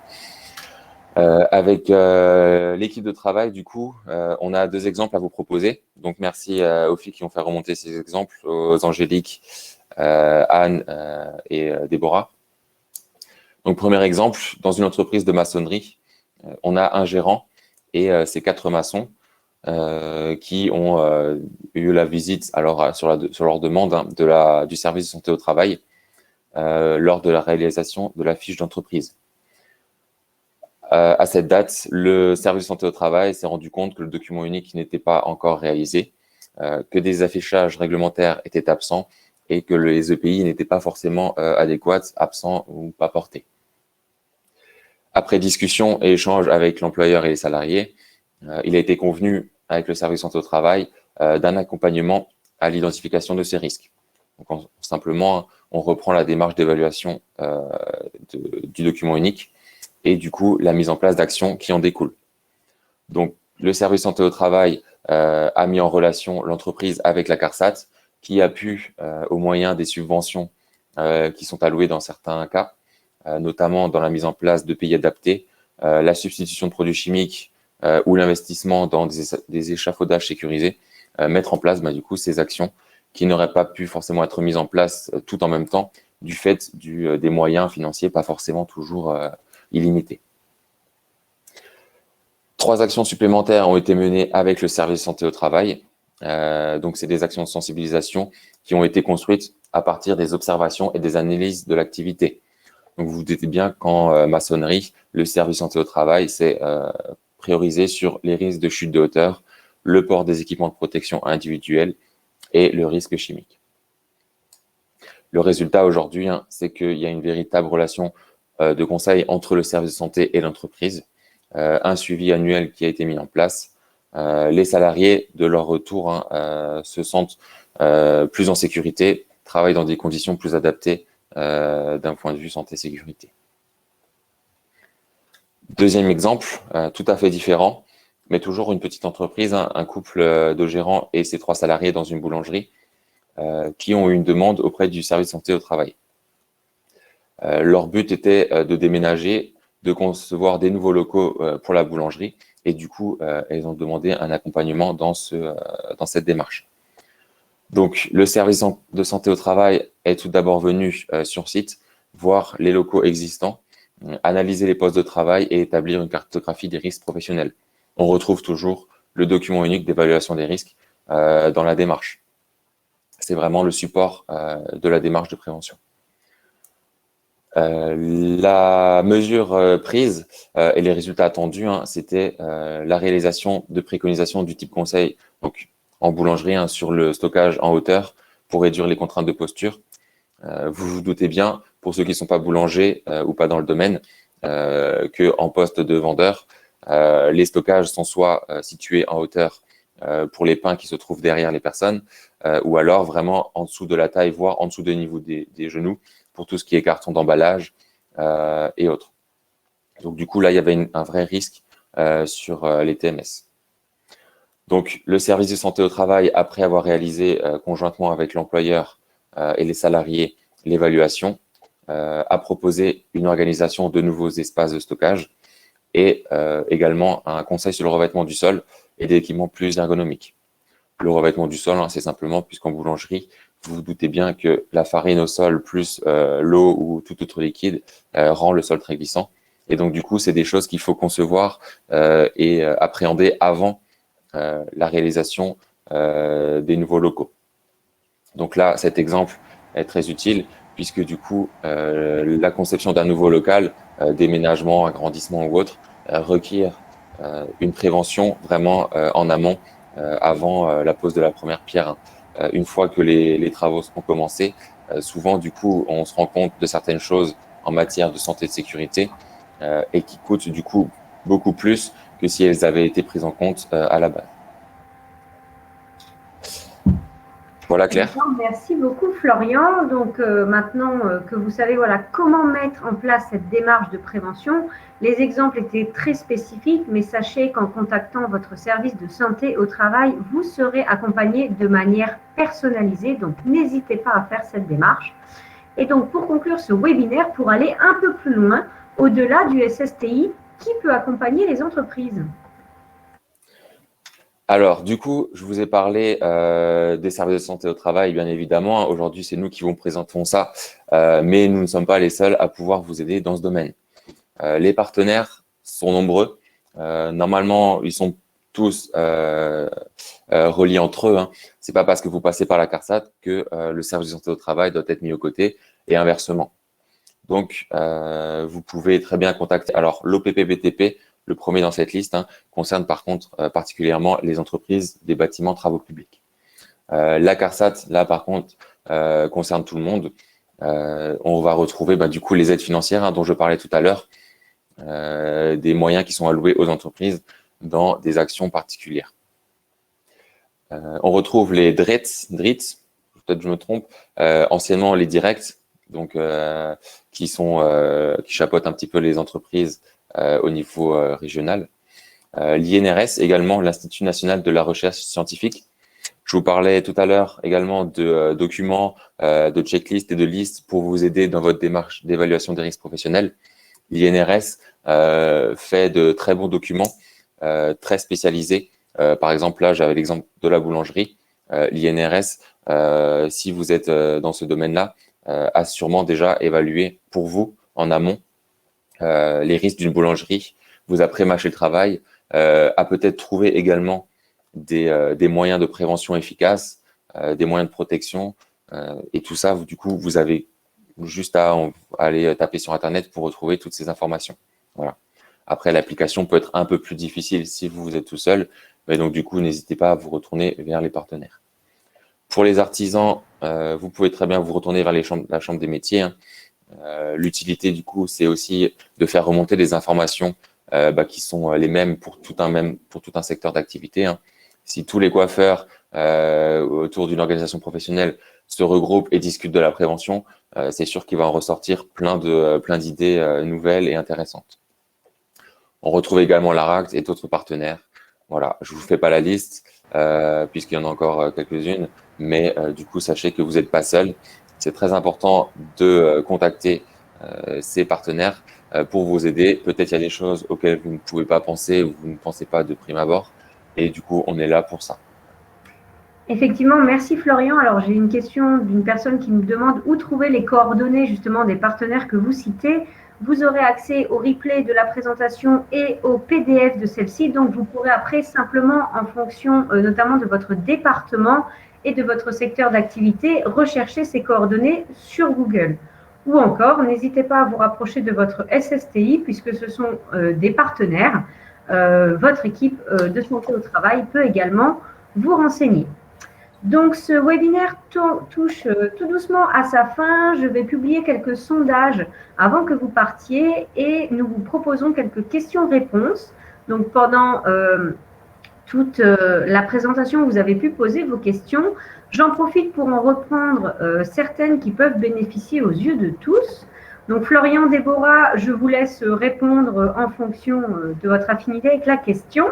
Avec l'équipe de travail, du coup, on a 2 exemples à vous proposer. Donc, merci aux filles qui ont fait remonter ces exemples, aux Angélique, Anne et Déborah. Donc, premier exemple, dans une entreprise de maçonnerie, on a un gérant et ces 4 maçons qui ont eu la visite alors sur leur demande hein, du service de santé au travail lors de la réalisation de la fiche d'entreprise. À cette date, le service de santé au travail s'est rendu compte que le document unique n'était pas encore réalisé, que des affichages réglementaires étaient absents et que les EPI n'étaient pas forcément adéquats, absents ou pas portés. Après discussion et échange avec l'employeur et les salariés, il a été convenu avec le service de santé au travail d'un accompagnement à l'identification de ces risques. Donc, simplement, on reprend la démarche d'évaluation du document unique et du coup, la mise en place d'actions qui en découlent. Donc, le service de santé au travail a mis en relation l'entreprise avec la CARSAT, qui a pu, au moyen des subventions qui sont allouées dans certains cas, notamment dans la mise en place de pays adaptés, la substitution de produits chimiques ou l'investissement dans des échafaudages sécurisés, mettre en place du coup ces actions qui n'auraient pas pu forcément être mises en place tout en même temps du fait des moyens financiers pas forcément toujours illimités. 3 actions supplémentaires ont été menées avec le service de santé au travail. Donc, c'est des actions de sensibilisation qui ont été construites à partir des observations et des analyses de l'activité. Donc, vous vous doutez bien qu'en maçonnerie, le service de santé au travail, c'est priorisé sur les risques de chute de hauteur, le port des équipements de protection individuels et le risque chimique. Le résultat aujourd'hui, hein, c'est qu'il y a une véritable relation de conseil entre le service de santé et l'entreprise, un suivi annuel qui a été mis en place. Les salariés, de leur retour, hein, se sentent plus en sécurité, travaillent dans des conditions plus adaptées d'un point de vue santé-sécurité. Deuxième exemple, tout à fait différent, mais toujours une petite entreprise, hein, un couple de gérants et ses 3 salariés dans une boulangerie qui ont eu une demande auprès du service de santé au travail. Leur but était de déménager, de concevoir des nouveaux locaux pour la boulangerie et du coup, elles ont demandé un accompagnement dans cette démarche. Donc, le service de santé au travail est tout d'abord venu sur site, voir les locaux existants, analyser les postes de travail et établir une cartographie des risques professionnels. On retrouve toujours le document unique d'évaluation des risques dans la démarche. C'est vraiment le support de la démarche de prévention. La mesure prise et les résultats attendus, hein, c'était la réalisation de préconisations du type conseil, donc en boulangerie, hein, sur le stockage en hauteur pour réduire les contraintes de posture. Vous vous doutez bien, pour ceux qui ne sont pas boulangers ou pas dans le domaine, qu'en poste de vendeur, les stockages sont soit situés en hauteur pour les pains qui se trouvent derrière les personnes, ou alors vraiment en dessous de la taille, voire en dessous du niveau des genoux, pour tout ce qui est carton d'emballage et autres. Donc du coup, là, il y avait un vrai risque sur les TMS. Donc le service de santé au travail, après avoir réalisé conjointement avec l'employeur et les salariés l'évaluation, a proposé une organisation de nouveaux espaces de stockage et également un conseil sur le revêtement du sol et des équipements plus ergonomiques. Le revêtement du sol, hein, c'est simplement, puisqu'en boulangerie, vous vous doutez bien que la farine au sol plus l'eau ou tout autre liquide rend le sol très glissant. Et donc, du coup, c'est des choses qu'il faut concevoir et appréhender avant la réalisation des nouveaux locaux. Donc là, cet exemple est très utile puisque du coup, la conception d'un nouveau local, déménagement, agrandissement ou autre, requiert une prévention vraiment en amont avant la pose de la première pierre. Une fois que les travaux seront commencés, souvent, du coup, on se rend compte de certaines choses en matière de santé et de sécurité et qui coûtent, du coup, beaucoup plus que si elles avaient été prises en compte à la base. Voilà, Claire. Merci beaucoup, Florian. Donc, maintenant que vous savez comment mettre en place cette démarche de prévention, les exemples étaient très spécifiques, mais sachez qu'en contactant votre service de santé au travail, vous serez accompagné de manière personnalisée. Donc, n'hésitez pas à faire cette démarche. Et donc, pour conclure ce webinaire, pour aller un peu plus loin, au-delà du SSTI, qui peut accompagner les entreprises ? Alors, du coup, je vous ai parlé des services de santé au travail, bien évidemment. Aujourd'hui, c'est nous qui vous présentons ça, mais nous ne sommes pas les seuls à pouvoir vous aider dans ce domaine. Les partenaires sont nombreux. Normalement, ils sont tous reliés entre eux. Hein. C'est pas parce que vous passez par la CARSAT que le service de santé au travail doit être mis aux côtés et inversement. Donc, vous pouvez très bien contacter. Alors, l'OPP-BTP, le premier dans cette liste, hein, concerne par contre particulièrement les entreprises des bâtiments travaux publics. La CARSAT, là par contre, concerne tout le monde. On va retrouver du coup les aides financières dont je parlais tout à l'heure, des moyens qui sont alloués aux entreprises dans des actions particulières. On retrouve les DRITS, peut-être je me trompe, anciennement les directs, donc qui chapeautent un petit peu les entreprises au niveau régional. L'INRS également, l'Institut national de la recherche scientifique. Je vous parlais tout à l'heure également de documents, de checklists et de listes pour vous aider dans votre démarche d'évaluation des risques professionnels. L'INRS fait de très bons documents, très spécialisés. Par exemple, là, j'avais l'exemple de la boulangerie. L'INRS, si vous êtes dans ce domaine-là, a sûrement déjà évalué pour vous, en amont, les risques d'une boulangerie, vous a pré-mâché le travail, a peut-être trouvé également des moyens de prévention efficaces, des moyens de protection, et tout ça, du coup, vous avez juste à aller taper sur Internet pour retrouver toutes ces informations. Voilà. Après, l'application peut être un peu plus difficile si vous êtes tout seul, mais donc du coup, n'hésitez pas à vous retourner vers les partenaires. Pour les artisans, vous pouvez très bien vous retourner vers la chambre des métiers. Hein. L'utilité, du coup, c'est aussi de faire remonter des informations qui sont les mêmes pour tout un secteur d'activité. Hein. Si tous les coiffeurs autour d'une organisation professionnelle se regroupent et discutent de la prévention, c'est sûr qu'il va en ressortir plein d'idées nouvelles et intéressantes. On retrouve également l'ARACT et d'autres partenaires. Voilà, je vous fais pas la liste puisqu'il y en a encore quelques-unes, mais du coup, sachez que vous n'êtes pas seul. C'est très important de contacter ces partenaires pour vous aider. Peut-être il y a des choses auxquelles vous ne pouvez pas penser ou vous ne pensez pas de prime abord. Et du coup, on est là pour ça. Effectivement, merci Florian. Alors, j'ai une question d'une personne qui nous demande où trouver les coordonnées justement des partenaires que vous citez. Vous aurez accès au replay de la présentation et au PDF de celle-ci. Donc, vous pourrez après simplement, en fonction notamment de votre département et de votre secteur d'activité, rechercher ces coordonnées sur Google. Ou encore, n'hésitez pas à vous rapprocher de votre SSTI puisque ce sont des partenaires. Votre équipe de santé au travail peut également vous renseigner. Donc, ce webinaire touche tout doucement à sa fin. Je vais publier quelques sondages avant que vous partiez et nous vous proposons quelques questions-réponses. Donc, pendant toute la présentation, vous avez pu poser vos questions. J'en profite pour en reprendre certaines qui peuvent bénéficier aux yeux de tous. Donc, Florian, Déborah, je vous laisse répondre en fonction de votre affinité avec la question.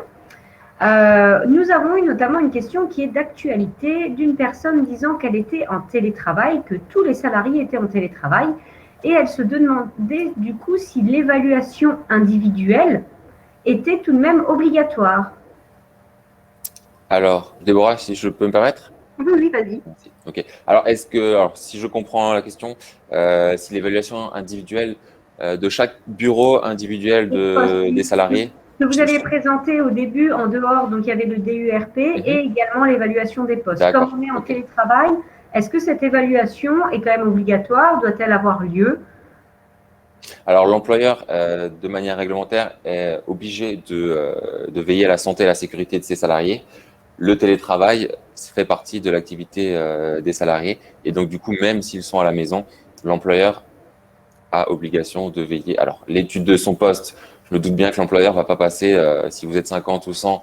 Nous avons eu notamment une question qui est d'actualité d'une personne disant qu'elle était en télétravail, que tous les salariés étaient en télétravail, et elle se demandait du coup si l'évaluation individuelle était tout de même obligatoire. Alors, Déborah, si je peux me permettre ? Oui, vas-y. Ok. Alors, si je comprends la question, si l'évaluation individuelle de chaque bureau individuel des salariés. Que vous aviez présenté au début en dehors, donc il y avait le DURP et également l'évaluation des postes. Comme on est en télétravail, est-ce que cette évaluation est quand même obligatoire? Doit-elle avoir lieu? Alors, l'employeur, de manière réglementaire, est obligé de veiller à la santé et à la sécurité de ses salariés. Le télétravail fait partie de l'activité des salariés. Et donc, du coup, même s'ils sont à la maison, l'employeur a obligation de veiller. Alors, l'étude de son poste, je me doute bien que l'employeur ne va pas passer, si vous êtes 50 ou 100,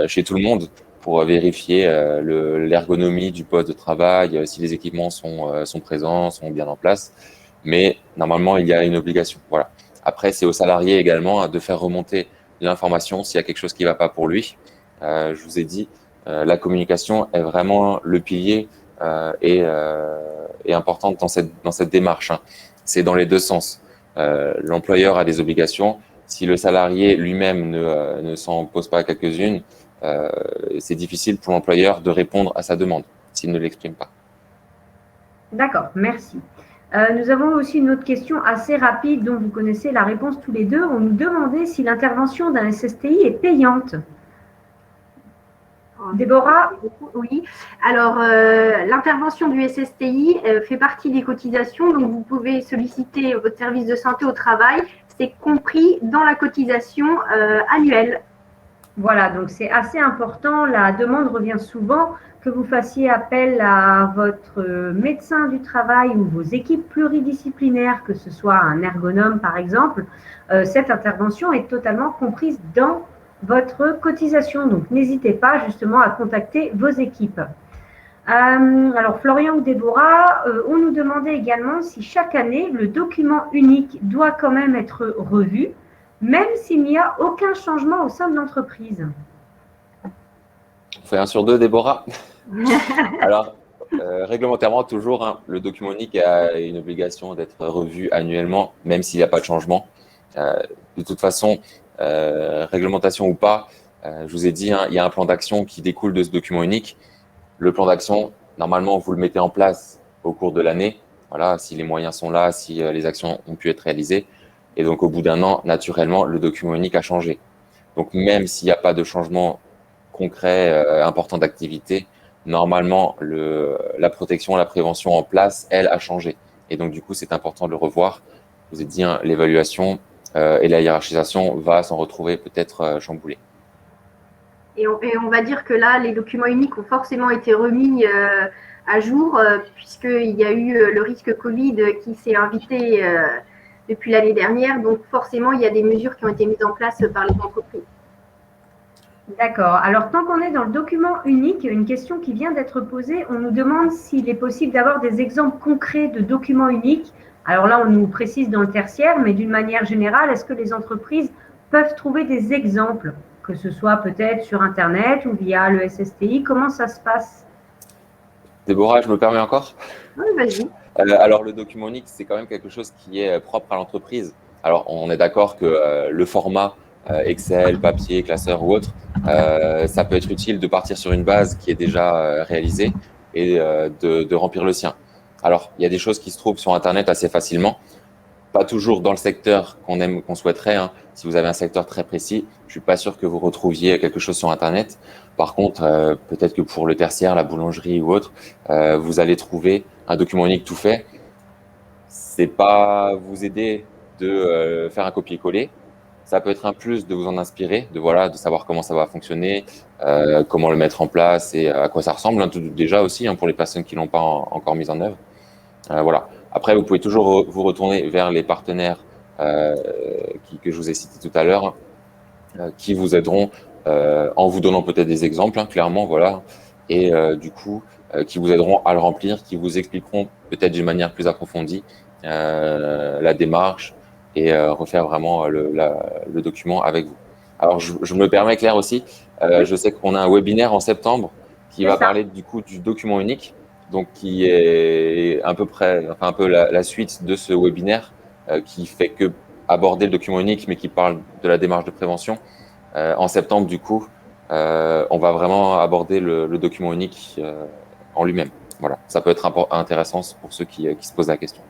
chez tout le monde pour vérifier l'ergonomie du poste de travail, si les équipements sont présents, sont bien en place. Mais normalement, il y a une obligation. Voilà. Après, c'est au salarié également de faire remonter l'information s'il y a quelque chose qui ne va pas pour lui. Je vous ai dit, la communication est vraiment le pilier et importante dans cette démarche. Hein. C'est dans les deux sens. L'employeur a des obligations. Si le salarié lui-même ne s'en pose pas quelques-unes, c'est difficile pour l'employeur de répondre à sa demande s'il ne l'exprime pas. D'accord, merci. Nous avons aussi une autre question assez rapide dont vous connaissez la réponse tous les deux. On nous demandait si l'intervention d'un SSTI est payante. Déborah? Oui. Alors, l'intervention du SSTI fait partie des cotisations, donc vous pouvez solliciter votre service de santé au travail. C'est compris dans la cotisation annuelle. Voilà, donc c'est assez important. La demande revient souvent que vous fassiez appel à votre médecin du travail ou vos équipes pluridisciplinaires, que ce soit un ergonome par exemple. Cette intervention est totalement comprise dans votre cotisation. Donc n'hésitez pas justement à contacter vos équipes. Alors Florian ou Déborah, on nous demandait également si chaque année le document unique doit quand même être revu, même s'il n'y a aucun changement au sein de l'entreprise. On fait 1 sur 2, Déborah. Alors, réglementairement, toujours, hein, le document unique a une obligation d'être revu annuellement, même s'il n'y a pas de changement. De toute façon, réglementation ou pas, je vous ai dit, hein, il y a un plan d'action qui découle de ce document unique. Le plan d'action, normalement, vous le mettez en place au cours de l'année. Voilà, si les moyens sont là, si les actions ont pu être réalisées. Et donc, au bout d'1 an, naturellement, le document unique a changé. Donc, même s'il n'y a pas de changement concret, important d'activité, normalement, la protection, la prévention en place, elle, a changé. Et donc, du coup, c'est important de le revoir. Je vous ai dit, hein, l'évaluation et la hiérarchisation va s'en retrouver peut-être chamboulée. Et on va dire que là, les documents uniques ont forcément été remis à jour, puisqu'il y a eu le risque Covid qui s'est invité depuis l'année dernière. Donc forcément, il y a des mesures qui ont été mises en place par les entreprises. D'accord. Alors, tant qu'on est dans le document unique, une question qui vient d'être posée, on nous demande s'il est possible d'avoir des exemples concrets de documents uniques. Alors là, on nous précise dans le tertiaire, mais d'une manière générale, est-ce que les entreprises peuvent trouver des exemples, que ce soit peut-être sur Internet ou via le SSTI? Comment ça se passe? Déborah, je me permets encore? Oui, vas-y. Alors, le document unique, c'est quand même quelque chose qui est propre à l'entreprise. Alors, on est d'accord que le format Excel, papier, classeur ou autre, ça peut être utile de partir sur une base qui est déjà réalisée et de remplir le sien. Alors, il y a des choses qui se trouvent sur Internet assez facilement, pas toujours dans le secteur qu'on souhaiterait, hein. Si vous avez un secteur très précis, je suis pas sûr que vous retrouviez quelque chose sur Internet. Par contre, peut-être que pour le tertiaire, la boulangerie ou autre, vous allez trouver un document unique tout fait. C'est pas vous aider de faire un copier-coller. Ça peut être un plus de vous en inspirer, de savoir comment ça va fonctionner, comment le mettre en place et à quoi ça ressemble, hein, déjà aussi, hein, pour les personnes qui l'ont pas encore mis en œuvre. Voilà. Après, vous pouvez toujours vous retourner vers les partenaires que je vous ai cités tout à l'heure, qui vous aideront en vous donnant peut-être des exemples, hein, clairement, voilà, et du coup, qui vous aideront à le remplir, qui vous expliqueront peut-être d'une manière plus approfondie la démarche et refaire vraiment le document avec vous. Alors, je me permets, Claire, aussi, je sais qu'on a un webinaire en septembre qui va parler du coup du document unique, donc qui est à peu près, enfin un peu la suite de ce webinaire qui fait que aborder le document unique, mais qui parle de la démarche de prévention. En septembre, du coup, on va vraiment aborder le document unique en lui-même. Voilà, ça peut être intéressant pour ceux qui se posent la question.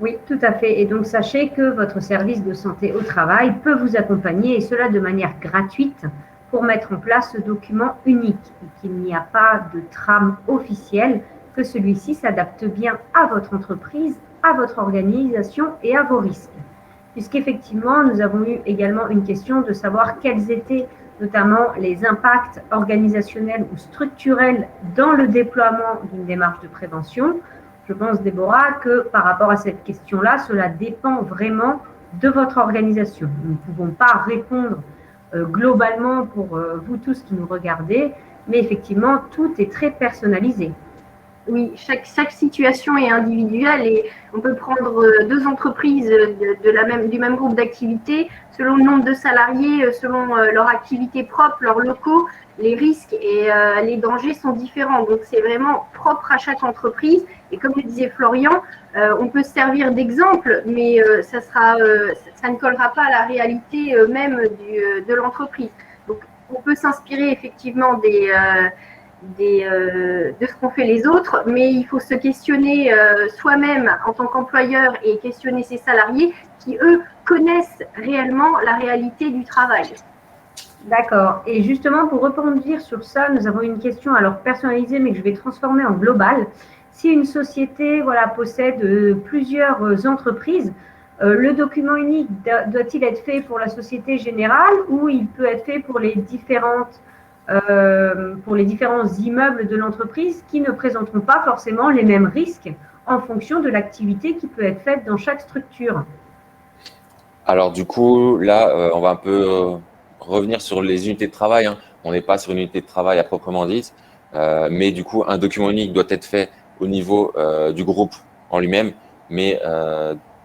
Oui, tout à fait. Et donc, sachez que votre service de santé au travail peut vous accompagner, et cela de manière gratuite, pour mettre en place ce document unique, et qu'il n'y a pas de trame officielle, que celui-ci s'adapte bien à votre entreprise, à votre organisation et à vos risques. Puisqu'effectivement, nous avons eu également une question de savoir quels étaient notamment les impacts organisationnels ou structurels dans le déploiement d'une démarche de prévention. Je pense, Déborah, que par rapport à cette question-là, cela dépend vraiment de votre organisation. Nous ne pouvons pas répondre globalement pour vous tous qui nous regardez, mais effectivement, tout est très personnalisé. Oui, chaque situation est individuelle et on peut prendre 2 entreprises du même groupe d'activité, selon le nombre de salariés, selon leur activité propre, leurs locaux, les risques et les dangers sont différents. Donc, c'est vraiment propre à chaque entreprise. Et comme le disait Florian, on peut se servir d'exemple, mais ça ne collera pas à la réalité même de l'entreprise. Donc, on peut s'inspirer effectivement de ce qu'ont fait les autres, mais il faut se questionner soi-même en tant qu'employeur et questionner ses salariés qui, eux, connaissent réellement la réalité du travail. D'accord. Et justement, pour rebondir sur ça, nous avons une question alors personnalisée, mais que je vais transformer en globale. Si une société possède plusieurs entreprises, le document unique doit-il être fait pour la société générale ou il peut être fait pour les différents immeubles de l'entreprise qui ne présenteront pas forcément les mêmes risques en fonction de l'activité qui peut être faite dans chaque structure? Alors du coup, là, on va un peu revenir sur les unités de travail, hein. On n'est pas sur une unité de travail à proprement dite, mais du coup, un document unique doit être fait au niveau du groupe en lui-même, mais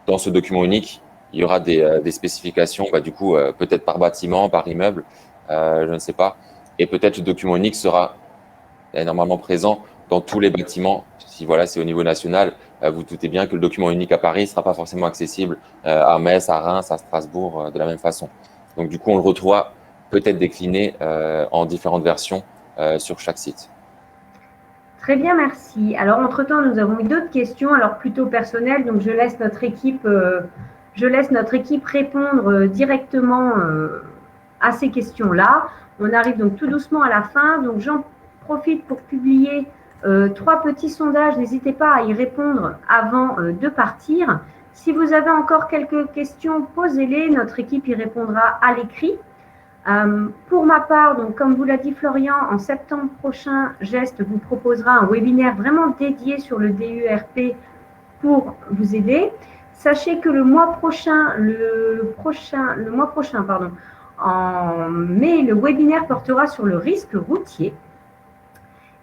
dans ce document unique, il y aura des spécifications, du coup, peut-être par bâtiment, par immeuble, je ne sais pas, et peut-être le document unique sera normalement présent dans tous les bâtiments. Si c'est au niveau national, vous doutez bien que le document unique à Paris ne sera pas forcément accessible à Metz, à Reims, à Strasbourg de la même façon. Donc du coup, on le retrouvera peut-être décliné en différentes versions sur chaque site. Très bien, merci. Alors, entre-temps, nous avons eu d'autres questions, alors plutôt personnelles, donc je laisse notre équipe répondre directement à ces questions-là. On arrive donc tout doucement à la fin, donc j'en profite pour publier 3 petits sondages. N'hésitez pas à y répondre avant de partir. Si vous avez encore quelques questions, posez-les. Notre équipe y répondra à l'écrit. Pour ma part, donc, comme vous l'a dit Florian, en septembre prochain, Gest vous proposera un webinaire vraiment dédié sur le DUERP pour vous aider. Sachez que le mois prochain, en mai, le webinaire portera sur le risque routier.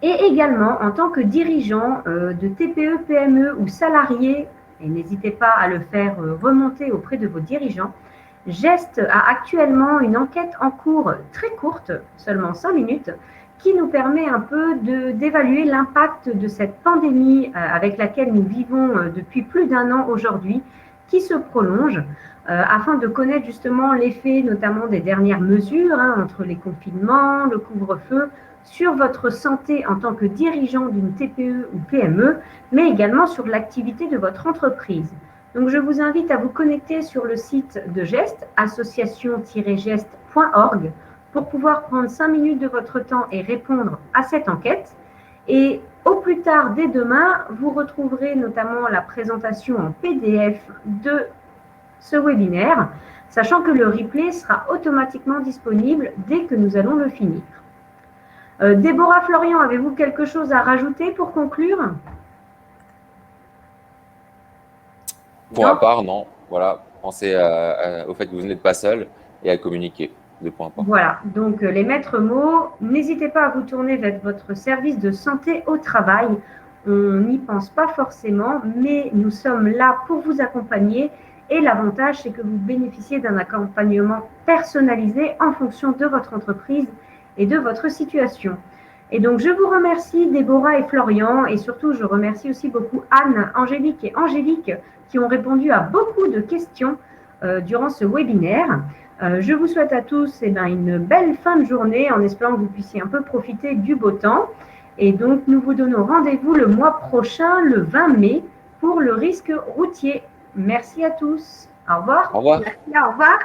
Et également, en tant que dirigeant de TPE, PME ou salarié, et n'hésitez pas à le faire remonter auprès de vos dirigeants, Gest a actuellement une enquête en cours très courte, seulement 5 minutes, qui nous permet un peu d'évaluer l'impact de cette pandémie avec laquelle nous vivons depuis plus d'1 an aujourd'hui, qui se prolonge, afin de connaître justement l'effet notamment des dernières mesures, entre les confinements, le couvre-feu, sur votre santé en tant que dirigeant d'une TPE ou PME, mais également sur l'activité de votre entreprise. Donc, je vous invite à vous connecter sur le site de Gest, association-gest.org, pour pouvoir prendre 5 minutes de votre temps et répondre à cette enquête. Et au plus tard, dès demain, vous retrouverez notamment la présentation en PDF de ce webinaire, sachant que le replay sera automatiquement disponible dès que nous allons le finir. Déborah, Florian, avez-vous quelque chose à rajouter pour conclure ? Pour ma part, non. Pensez au fait que vous n'êtes pas seul et à communiquer. Voilà, donc les maîtres mots, n'hésitez pas à vous tourner vers votre service de santé au travail. On n'y pense pas forcément, mais nous sommes là pour vous accompagner. Et l'avantage, c'est que vous bénéficiez d'un accompagnement personnalisé en fonction de votre entreprise et de votre situation. Et donc, je vous remercie, Déborah et Florian, et surtout, je remercie aussi beaucoup Anne, Angélique et Angélique qui ont répondu à beaucoup de questions durant ce webinaire. Je vous souhaite à tous une belle fin de journée en espérant que vous puissiez un peu profiter du beau temps. Et donc, nous vous donnons rendez-vous le mois prochain, le 20 mai, pour le risque routier. Merci à tous. Au revoir. Au revoir. Merci, au revoir.